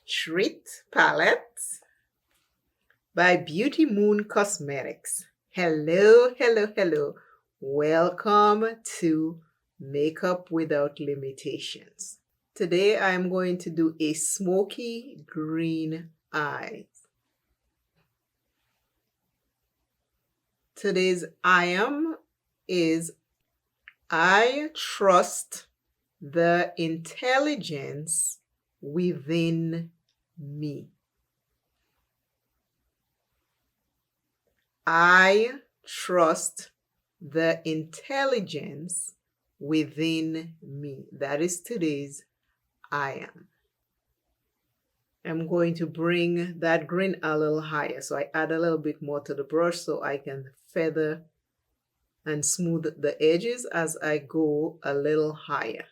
Treat Palette by Beauty Moon Cosmetics. Hello, hello, hello. Welcome to Makeup Without Limitations. Today I'm going to do a smoky green eye. Today's I am is I trust the intelligence within me. I trust the intelligence within me. That is today's I am. I'm going to bring that green a little higher. So I add a little bit more to the brush so I can feather and smooth the edges as I go a little higher.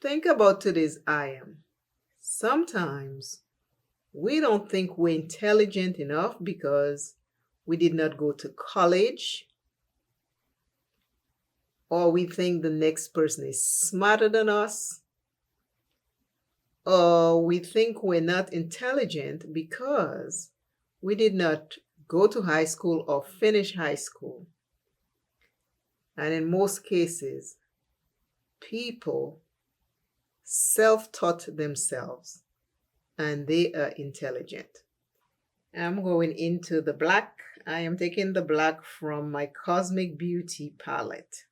Think about today's I am. Sometimes we don't think we're intelligent enough because we did not go to college, or we think the next person is smarter than us, or we think we're not intelligent because we did not go to high school or finish high school. And in most cases, people self-taught themselves and they are intelligent. I'm going into the black. I am taking the black from my Cosmic Beauty palette.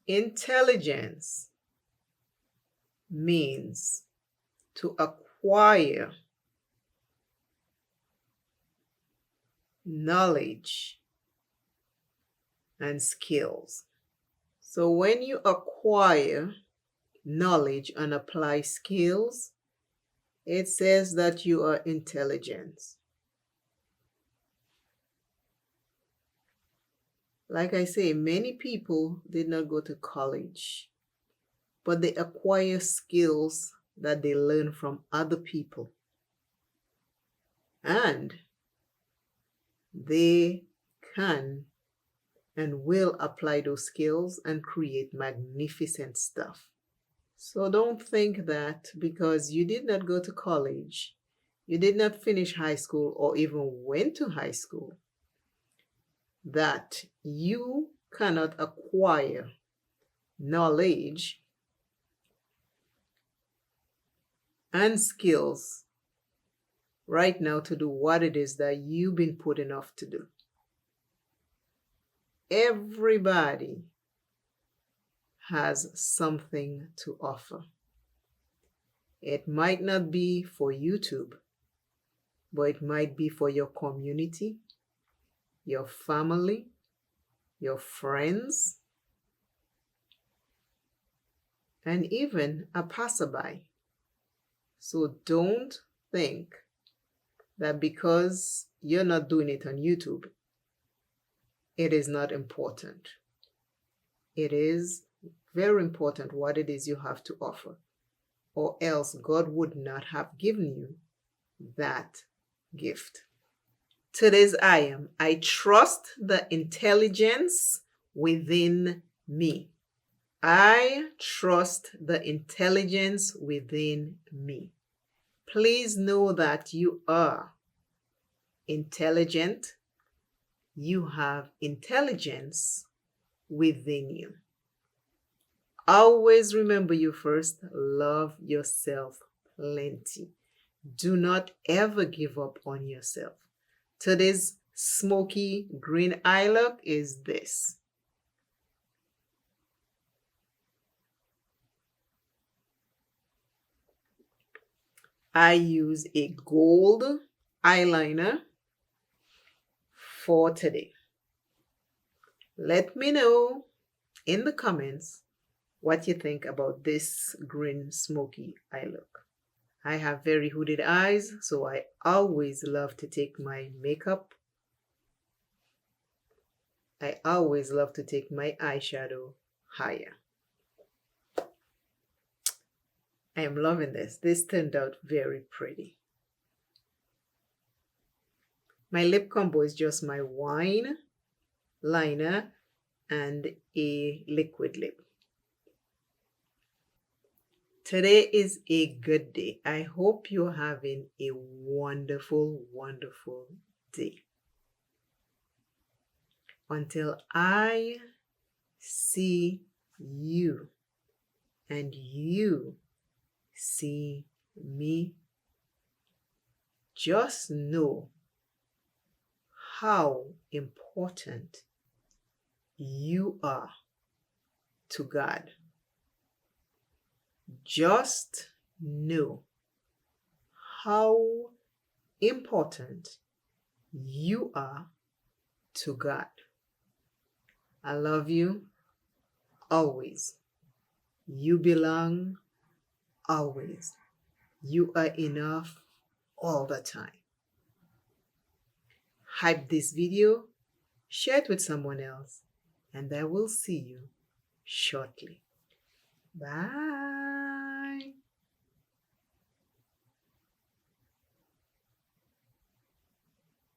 Intelligence means to acquire knowledge and skills. So when you acquire knowledge and apply skills, it says that you are intelligent. Like I say, many people did not go to college, but they acquire skills that they learn from other people. And they can and will apply those skills and create magnificent stuff. So don't think that because you did not go to college, you did not finish high school or even went to high school, that you cannot acquire knowledge and skills right now to do what it is that you've been put enough to do. Everybody has something to offer. It might not be for YouTube, but it might be for your community, your family, your friends, and even a passerby. So don't think that because you're not doing it on YouTube, it is not important. It is very important what it is you have to offer, or else God would not have given you that gift. Today's I am. I trust the intelligence within me. I trust the intelligence within me. Please know that you are intelligent. You have intelligence within you. Always remember you first. Love yourself plenty. Do not ever give up on yourself. Today's smoky green eye look is this. I use a gold eyeliner for today. Let me know in the comments what you think about this green smoky eye look. I have very hooded eyes, so I always love to take my makeup. I always love to take my eyeshadow higher. I am loving this. This turned out very pretty. My lip combo is just my wine liner and a liquid lip. Today is a good day. I hope you're having a wonderful, wonderful day. Until I see you and you see me, just know how important you are to God. Just know how important you are to God. I love you always. You belong always. You are enough all the time. Hype this video, share it with someone else, and I will see you shortly. Bye.